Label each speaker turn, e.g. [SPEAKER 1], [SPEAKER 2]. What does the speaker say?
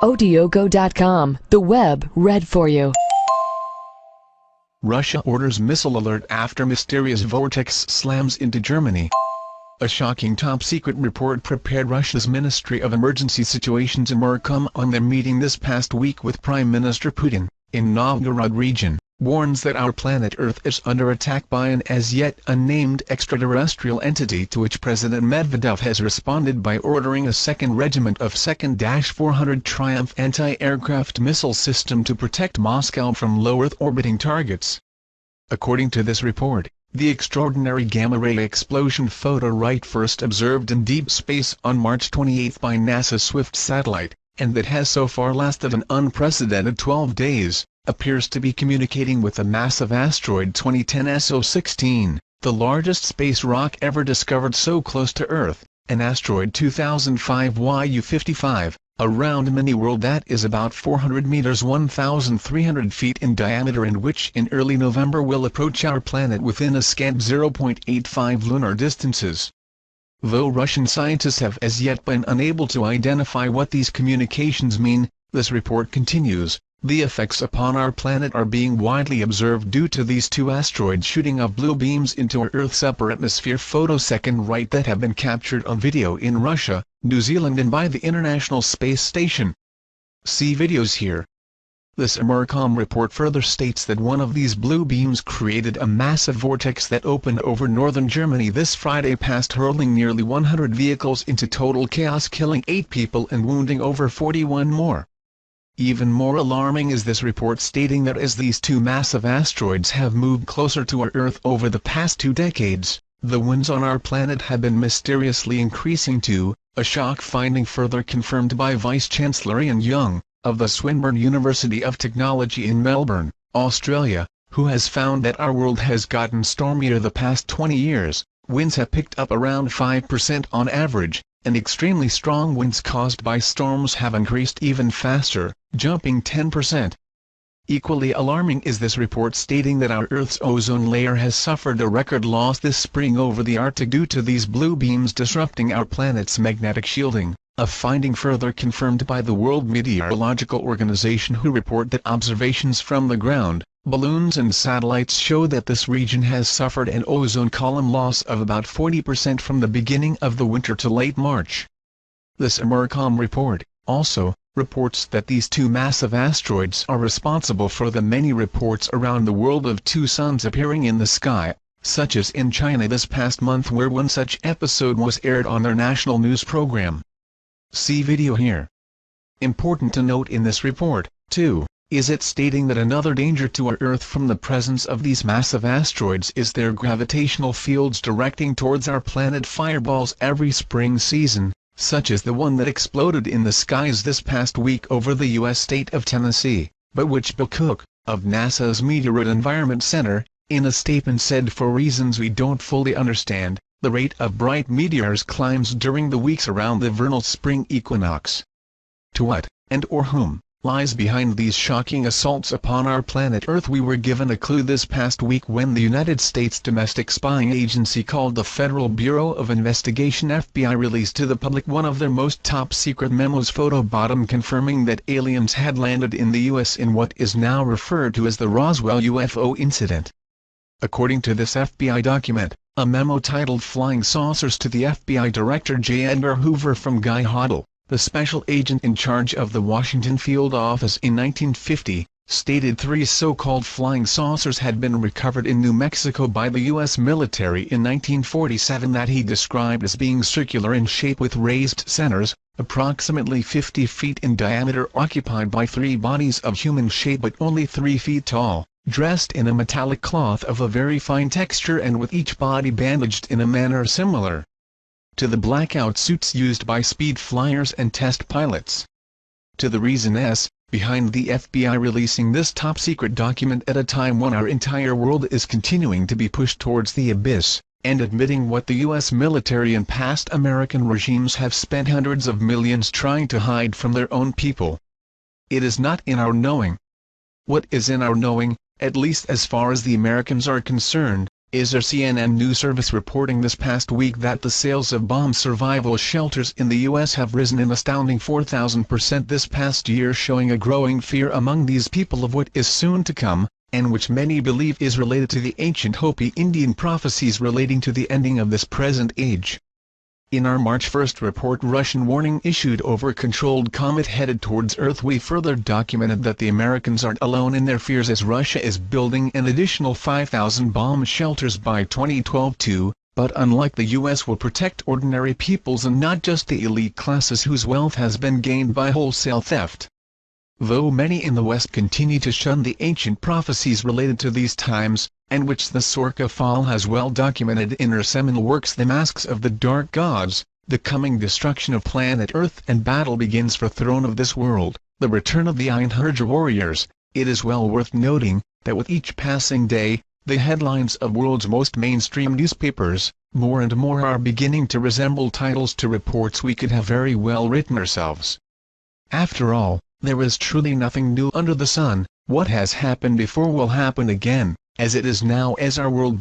[SPEAKER 1] Odiogo.com, the web read for you.
[SPEAKER 2] Russia orders missile alert after mysterious vortex slams into Germany. A shocking top-secret report prepared Russia's Ministry of Emergency Situations in Murkom on their meeting this past week with Prime Minister Putin, in Novgorod region, warns that our planet Earth is under attack by an as-yet unnamed extraterrestrial entity, to which President Medvedev has responded by ordering a second regiment of 2nd-400 Triumph anti-aircraft missile system to protect Moscow from low-Earth orbiting targets. According to this report, the extraordinary gamma-ray explosion photo right first observed in deep space on March 28 by NASA's Swift satellite, and that has so far lasted an unprecedented 12 days, appears to be communicating with a massive asteroid 2010 SO16, the largest space rock ever discovered so close to Earth, an asteroid 2005 YU55, a round mini-world that is about 400 meters 1,300 feet in diameter, and which in early November will approach our planet within a scant 0.85 lunar distances. Though Russian scientists have as yet been unable to identify what these communications mean, this report continues, the effects upon our planet are being widely observed due to these two asteroids shooting up blue beams into our Earth's upper atmosphere. Photosecond right that have been captured on video in Russia, New Zealand and by the International Space Station. See videos here. This Murkom report further states that one of these blue beams created a massive vortex that opened over northern Germany this Friday past, hurling nearly 100 vehicles into total chaos, killing 8 people and wounding over 41 more. Even more alarming is this report stating that as these two massive asteroids have moved closer to our Earth over the past 2 decades, the winds on our planet have been mysteriously increasing too, a shock finding further confirmed by Vice-Chancellor Ian Young, of the Swinburne University of Technology in Melbourne, Australia, who has found that our world has gotten stormier the past 20 years, winds have picked up around 5% on average, and extremely strong winds caused by storms have increased even faster, jumping 10%. Equally alarming is this report stating that our Earth's ozone layer has suffered a record loss this spring over the Arctic due to these blue beams disrupting our planet's magnetic shielding, a finding further confirmed by the World Meteorological Organization, who report that observations from the ground, balloons and satellites show that this region has suffered an ozone column loss of about 40% from the beginning of the winter to late March. This Murkom report, also, reports that these two massive asteroids are responsible for the many reports around the world of two suns appearing in the sky, such as in China this past month, where one such episode was aired on their national news program. See video here. Important to note in this report, too, is it stating that another danger to our Earth from the presence of these massive asteroids is their gravitational fields directing towards our planet fireballs every spring season, such as the one that exploded in the skies this past week over the U.S. state of Tennessee, but which Bill Cook, of NASA's Meteorite Environment Center, in a statement said, for reasons we don't fully understand, the rate of bright meteors climbs during the weeks around the vernal spring equinox. To what, and/or whom, lies behind these shocking assaults upon our planet Earth? We were given a clue this past week when the United States domestic spying agency called the Federal Bureau of Investigation (FBI) released to the public one of their most top-secret memos, photo bottom, confirming that aliens had landed in the U.S. in what is now referred to as the Roswell UFO incident. According to this FBI document, a memo titled "Flying Saucers" to the FBI Director J. Edgar Hoover from Guy Hoddle, the special agent in charge of the Washington field office in 1950, stated 3 so-called flying saucers had been recovered in New Mexico by the U.S. military in 1947 that he described as being circular in shape with raised centers, approximately 50 feet in diameter, occupied by 3 bodies of human shape but only 3 feet tall, dressed in a metallic cloth of a very fine texture and with each body bandaged in a manner similar to the blackout suits used by speed flyers and test pilots. To the reasons behind the FBI releasing this top-secret document at a time when our entire world is continuing to be pushed towards the abyss, and admitting what the U.S. military and past American regimes have spent hundreds of millions trying to hide from their own people. It is not in our knowing. What is in our knowing, at least as far as the Americans are concerned, is a CNN news service reporting this past week that the sales of bomb survival shelters in the U.S. have risen an astounding 4,000% this past year, showing a growing fear among these people of what is soon to come, and which many believe is related to the ancient Hopi Indian prophecies relating to the ending of this present age. In our March 1st report, Russian warning issued over a controlled comet headed towards Earth, we further documented that the Americans aren't alone in their fears, as Russia is building an additional 5,000 bomb shelters by 2012 too, but unlike the US will protect ordinary peoples and not just the elite classes whose wealth has been gained by wholesale theft. Though many in the West continue to shun the ancient prophecies related to these times, and which the Sorka Fall has well documented in her seminal works The Masks of the Dark Gods, the coming destruction of planet Earth and battle begins for throne of this world, the return of the Einherjar warriors, it is well worth noting that with each passing day, the headlines of world's most mainstream newspapers, more and more are beginning to resemble titles to reports we could have very well written ourselves. After all, there is truly nothing new under the sun. What has happened before will happen again, as it is now, as our world